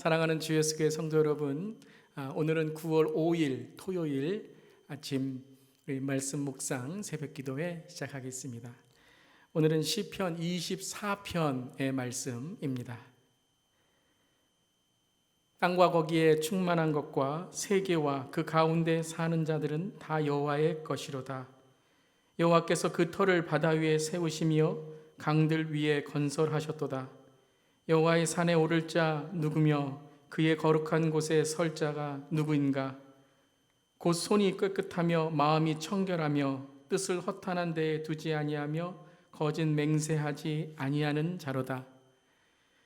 사랑하는 주 예수교회 성도 여러분, 오늘은 9월 5일 토요일 아침 우리 말씀 묵상 새벽 기도회 시작하겠습니다. 오늘은 시편 24편의 말씀입니다. 땅과 거기에 충만한 것과 세계와 그 가운데 사는 자들은 다 여호와의 것이로다. 여호와께서 그 터를 바다 위에 세우시며 강들 위에 건설하셨도다. 여호와의 산에 오를 자 누구며 그의 거룩한 곳에 설 자가 누구인가? 곧 손이 깨끗하며 마음이 청결하며 뜻을 허탄한 데에 두지 아니하며 거짓 맹세하지 아니하는 자로다.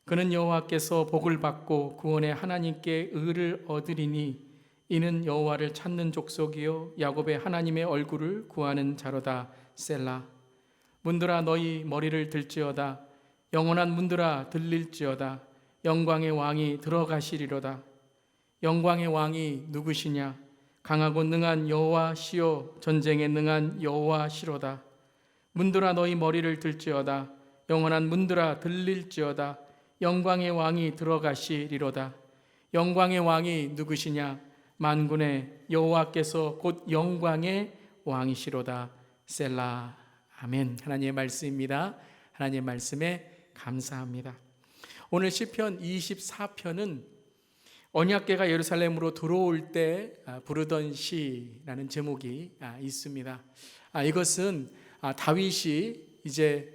그는 여호와께서 복을 받고 구원의 하나님께 의를 얻으리니 이는 여호와를 찾는 족속이요 야곱의 하나님의 얼굴을 구하는 자로다. 셀라. 문들아 너희 머리를 들지어다. 영원한 문들아 들릴지어다. 영광의 왕이 들어가시리로다. 영광의 왕이 누구시냐? 강하고 능한 여호와시요 전쟁에 능한 여호와시로다. 문들아 너희 머리를 들지어다. 영원한 문들아 들릴지어다. 영광의 왕이 들어가시리로다. 영광의 왕이 누구시냐? 만군의 여호와께서 곧 영광의 왕이시로다. 셀라. 아멘. 하나님의 말씀입니다. 하나님의 말씀에 감사합니다. 오늘 시편 24편은 언약궤가 예루살렘으로 들어올 때 부르던 시라는 제목이 있습니다. 이것은 다윗이 이제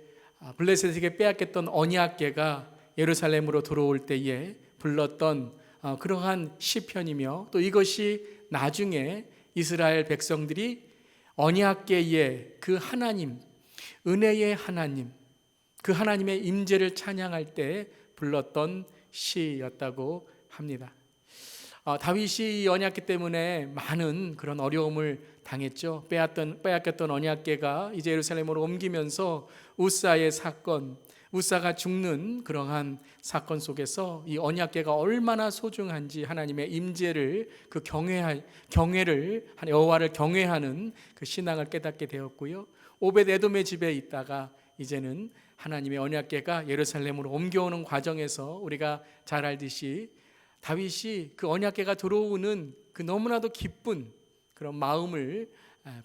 블레셋에게 빼앗겼던 언약궤가 예루살렘으로 들어올 때에 불렀던 그러한 시편이며, 또 이것이 나중에 이스라엘 백성들이 언약궤의 그 하나님, 은혜의 하나님, 그 하나님의 임재를 찬양할 때 불렀던 시였다고 합니다. 다윗이 이 언약궤 때문에 많은 그런 어려움을 당했죠. 빼앗겼던 언약궤가 이제 예루살렘으로 옮기면서 우사의 사건, 우사가 죽는 그러한 사건 속에서 이 언약궤가 얼마나 소중한지 하나님의 임재를, 그 경외를, 여호와를 경외하는 그 신앙을 깨닫게 되었고요. 오벳 에돔의 집에 있다가 이제는 하나님의 언약궤가 예루살렘으로 옮겨오는 과정에서 우리가 잘 알듯이 다윗이 그 언약궤가 들어오는 그 너무나도 기쁜 그런 마음을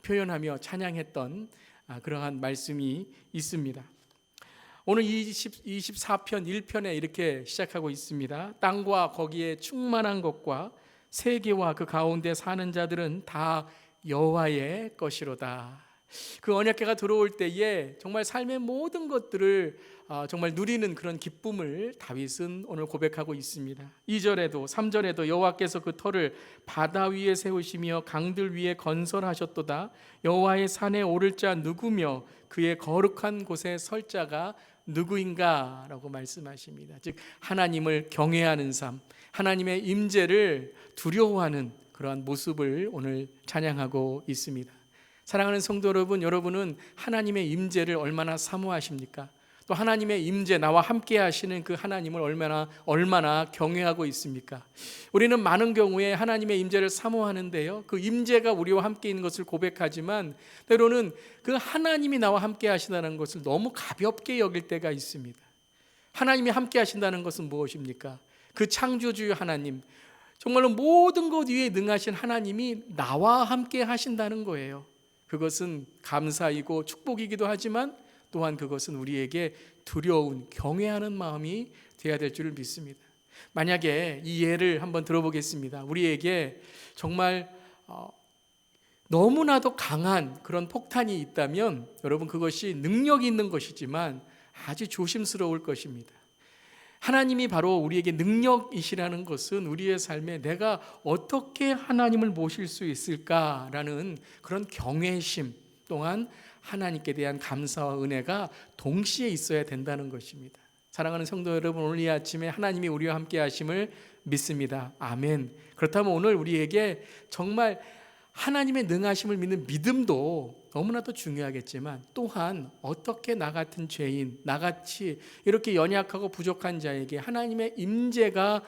표현하며 찬양했던 그러한 말씀이 있습니다. 오늘 24편 1편에 이렇게 시작하고 있습니다. 땅과 거기에 충만한 것과 세계와 그 가운데 사는 자들은 다 여호와의 것이로다. 그 언약궤가 들어올 때에 정말 삶의 모든 것들을 정말 누리는 그런 기쁨을 다윗은 오늘 고백하고 있습니다. 2절에도 3절에도 여호와께서 그 터를 바다 위에 세우시며 강들 위에 건설하셨도다. 여호와의 산에 오를 자 누구며 그의 거룩한 곳에 설 자가 누구인가? 라고 말씀하십니다. 즉 하나님을 경외하는 삶, 하나님의 임재를 두려워하는 그러한 모습을 오늘 찬양하고 있습니다. 사랑하는 성도 여러분, 여러분은 하나님의 임재를 얼마나 사모하십니까? 또 하나님의 임재, 나와 함께 하시는 그 하나님을 얼마나 경외하고 있습니까? 우리는 많은 경우에 하나님의 임재를 사모하는데요, 그 임재가 우리와 함께 있는 것을 고백하지만 때로는 그 하나님이 나와 함께 하시다는 것을 너무 가볍게 여길 때가 있습니다. 하나님이 함께 하신다는 것은 무엇입니까? 그 창조주 하나님, 정말로 모든 것 위에 능하신 하나님이 나와 함께 하신다는 거예요. 그것은 감사이고 축복이기도 하지만 또한 그것은 우리에게 두려운, 경외하는 마음이 되어야 될 줄을 믿습니다. 만약에 이 예를 한번 들어보겠습니다. 우리에게 정말 너무나도 강한 그런 폭탄이 있다면 여러분, 그것이 능력이 있는 것이지만 아주 조심스러울 것입니다. 하나님이 바로 우리에게 능력이시라는 것은 우리의 삶에 내가 어떻게 하나님을 모실 수 있을까라는 그런 경외심, 또한 하나님께 대한 감사와 은혜가 동시에 있어야 된다는 것입니다. 사랑하는 성도 여러분, 오늘 이 아침에 하나님이 우리와 함께 하심을 믿습니다. 아멘. 그렇다면 오늘 우리에게 정말 하나님의 능하심을 믿는 믿음도 너무나도 중요하겠지만, 또한 어떻게 나 같은 죄인, 나같이 이렇게 연약하고 부족한 자에게 하나님의 임재가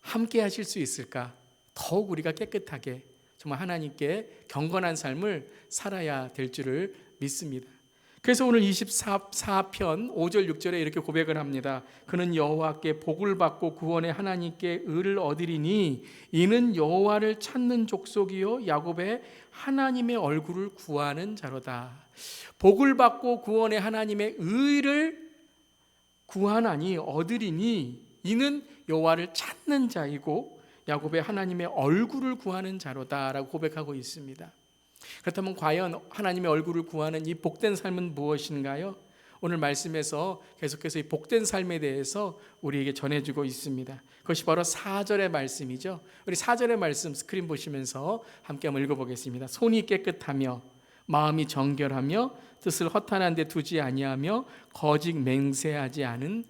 함께 하실 수 있을까? 더욱 우리가 깨끗하게 정말 하나님께 경건한 삶을 살아야 될 줄을 믿습니다. 그래서 오늘 24편 5절 6절에 이렇게 고백을 합니다. 그는 여호와께 복을 받고 구원의 하나님께 의를 얻으리니 이는 여호와를 찾는 족속이요 야곱의 하나님의 얼굴을 구하는 자로다. 복을 받고 구원의 하나님의 의를 구하나니 얻으리니 이는 여호와를 찾는 자이고 야곱의 하나님의 얼굴을 구하는 자로다라고 고백하고 있습니다. 그렇다면 과연 하나님의 얼굴을 구하는 이 복된 삶은 무엇인가요? 오늘 말씀에서 계속해서 이 복된 삶에 대해서 우리에게 전해주고 있습니다. 그것이 바로 4절의 말씀이죠. 우리 4절의 말씀 스크린 보시면서 함께 한번 읽어보겠습니다. 손이 깨끗하며 마음이 정결하며 뜻을 허탄한 데 두지 아니하며 거짓 맹세하지 않은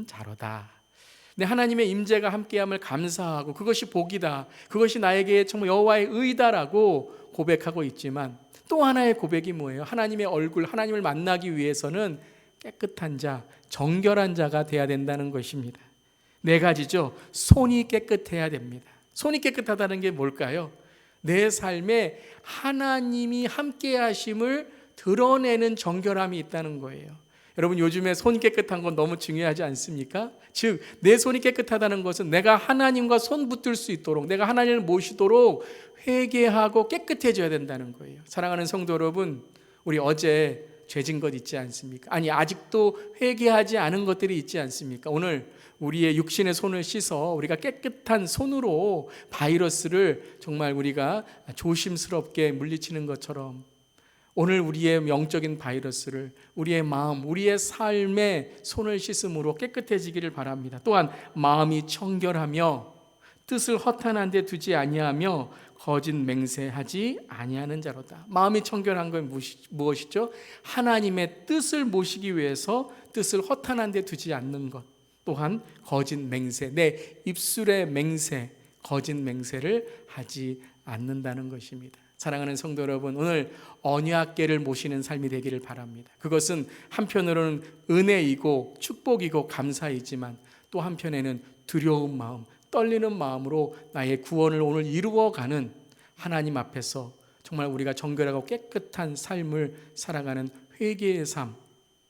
자로다. 네, 하나님의 임재가 함께함을 감사하고 그것이 복이다, 그것이 나에게 정말 여호와의 의다라고 고백하고 있지만 또 하나의 고백이 뭐예요? 하나님의 얼굴, 하나님을 만나기 위해서는 깨끗한 자, 정결한 자가 돼야 된다는 것입니다. 네 가지죠. 손이 깨끗해야 됩니다. 손이 깨끗하다는 게 뭘까요? 내 삶에 하나님이 함께 하심을 드러내는 정결함이 있다는 거예요. 여러분, 요즘에 손 깨끗한 건 너무 중요하지 않습니까? 즉, 내 손이 깨끗하다는 것은 내가 하나님과 손 붙들 수 있도록, 내가 하나님을 모시도록 회개하고 깨끗해져야 된다는 거예요. 사랑하는 성도 여러분, 우리 어제 죄진 것 있지 않습니까? 아니, 아직도 회개하지 않은 것들이 있지 않습니까? 오늘 우리의 육신의 손을 씻어 우리가 깨끗한 손으로 바이러스를 정말 우리가 조심스럽게 물리치는 것처럼 오늘 우리의 영적인 바이러스를 우리의 마음, 우리의 삶에 손을 씻음으로 깨끗해지기를 바랍니다. 또한 마음이 청결하며 뜻을 허탄한 데 두지 아니하며 거짓 맹세하지 아니하는 자로다. 마음이 청결한 건 무엇이죠? 하나님의 뜻을 모시기 위해서 뜻을 허탄한 데 두지 않는 것. 또한 거짓 맹세, 내 입술의 맹세, 거짓 맹세를 하지 않는다는 것입니다. 사랑하는 성도 여러분, 오늘 언약궤를 모시는 삶이 되기를 바랍니다. 그것은 한편으로는 은혜이고 축복이고 감사이지만 또 한편에는 두려운 마음, 떨리는 마음으로 나의 구원을 오늘 이루어가는 하나님 앞에서 정말 우리가 정결하고 깨끗한 삶을 살아가는 회개의 삶,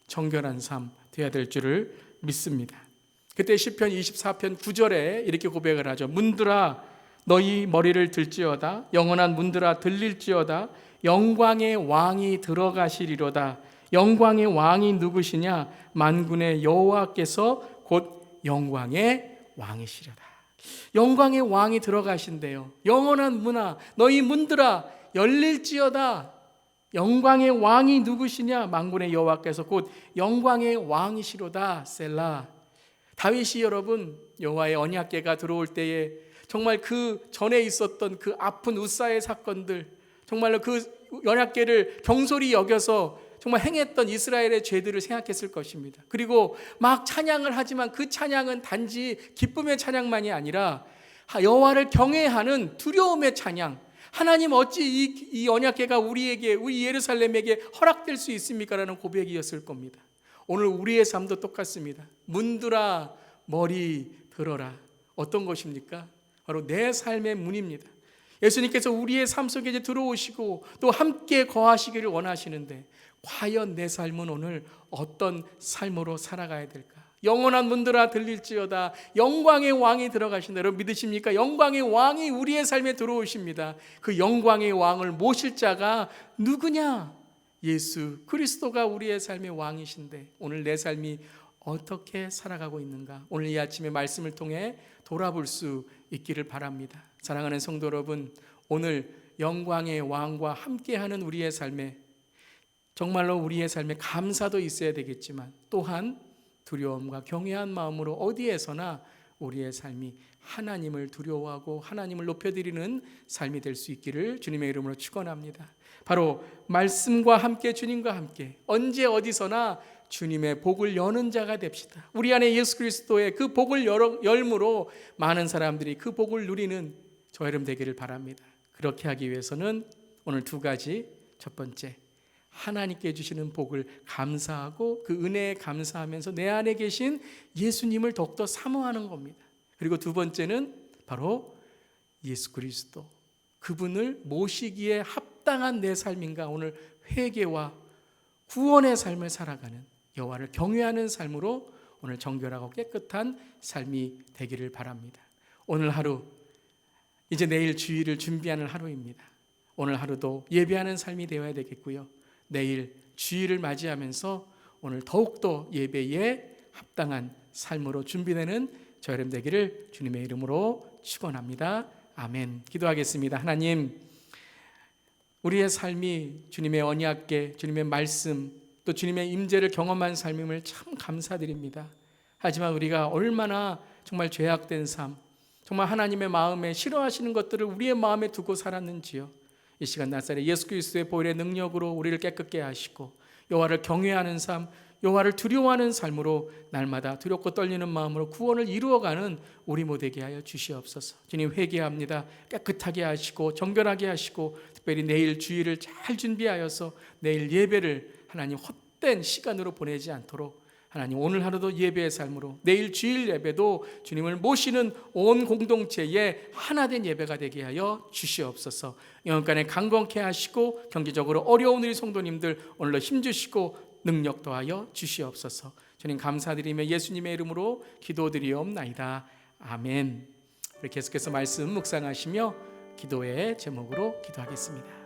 정결한 삶 되어야 될 줄을 믿습니다. 그때 시편 24편 9절에 이렇게 고백을 하죠. 문들아 너희 머리를 들지어다, 영원한 문들아 들릴지어다, 영광의 왕이 들어가시리로다. 영광의 왕이 누구시냐? 만군의 여호와께서 곧 영광의 왕이시려다. 영광의 왕이 들어가신대요. 영원한 문아 너희 문들아 열릴지어다. 영광의 왕이 누구시냐? 만군의 여호와께서 곧 영광의 왕이시로다. 셀라. 다윗이 여러분 여호와의 언약궤가 들어올 때에 정말 그 전에 있었던 그 아픈 웃사의 사건들, 정말로 그 언약궤를 경솔히 여겨서 정말 행했던 이스라엘의 죄들을 생각했을 것입니다. 그리고 막 찬양을 하지만 그 찬양은 단지 기쁨의 찬양만이 아니라 여호와를 경외하는 두려움의 찬양. 하나님 어찌 이 언약궤가 우리에게, 우리 예루살렘에게 허락될 수 있습니까? 라는 고백이었을 겁니다. 오늘 우리의 삶도 똑같습니다. 문들아 머리 들어라. 어떤 것입니까? 바로 내 삶의 문입니다. 예수님께서 우리의 삶 속에 이제 들어오시고 또 함께 거하시기를 원하시는데 과연 내 삶은 오늘 어떤 삶으로 살아가야 될까? 영원한 문들아 들릴지어다. 영광의 왕이 들어가신다. 여러분 믿으십니까? 영광의 왕이 우리의 삶에 들어오십니다. 그 영광의 왕을 모실 자가 누구냐? 예수 그리스도가 우리의 삶의 왕이신데 오늘 내 삶이 어떻게 살아가고 있는가? 오늘 이 아침에 말씀을 통해 돌아볼 수 있기를 바랍니다. 사랑하는 성도 여러분, 오늘 영광의 왕과 함께하는 우리의 삶에 정말로 우리의 삶에 감사도 있어야 되겠지만 또한 두려움과 경외한 마음으로 어디에서나 우리의 삶이 하나님을 두려워하고 하나님을 높여드리는 삶이 될 수 있기를 주님의 이름으로 축원합니다. 바로 말씀과 함께 주님과 함께 언제 어디서나 주님의 복을 여는 자가 됩시다. 우리 안에 예수 그리스도의 그 복을 열므로 많은 사람들이 그 복을 누리는 저 여러분 되기를 바랍니다. 그렇게 하기 위해서는 오늘 두 가지, 첫 번째 하나님께 주시는 복을 감사하고 그 은혜에 감사하면서 내 안에 계신 예수님을 더욱더 사모하는 겁니다. 그리고 두 번째는 바로 예수 그리스도, 그분을 모시기에 합당한 내 삶인가 오늘 회개와 구원의 삶을 살아가는, 여호와를 경외하는 삶으로 오늘 정결하고 깨끗한 삶이 되기를 바랍니다. 오늘 하루, 이제 내일 주일을 준비하는 하루입니다. 오늘 하루도 예배하는 삶이 되어야 되겠고요. 내일 주일을 맞이하면서 오늘 더욱더 예배에 합당한 삶으로 준비되는 저 여러분 되기를 주님의 이름으로 축원합니다. 아멘. 기도하겠습니다. 하나님, 우리의 삶이 주님의 언약궤, 주님의 말씀, 또 주님의 임재를 경험한 삶임을 참 감사드립니다. 하지만 우리가 얼마나 정말 죄악된 삶, 정말 하나님의 마음에 싫어하시는 것들을 우리의 마음에 두고 살았는지요. 이 시간 나사렛 예수 그리스도의 보혈의 능력으로 우리를 깨끗게 하시고 여호와를 경외하는 삶, 여호와를 두려워하는 삶으로 날마다 두렵고 떨리는 마음으로 구원을 이루어가는 우리 모두에게 하여 주시옵소서. 주님, 회개합니다. 깨끗하게 하시고 정결하게 하시고 특별히 내일 주일을 잘 준비하여서 내일 예배를 하나님 헛된 시간으로 보내지 않도록 하나님 오늘 하루도 예배의 삶으로, 내일 주일 예배도 주님을 모시는 온 공동체의 하나된 예배가 되게 하여 주시옵소서. 영혼간에 강건케 하시고 경제적으로 어려운 우리 성도님들 오늘로 힘주시고 능력 더하여 주시옵소서. 주님 감사드리며 예수님의 이름으로 기도드리옵나이다. 아멘. 우리 계속해서 말씀 묵상하시며 기도의 제목으로 기도하겠습니다.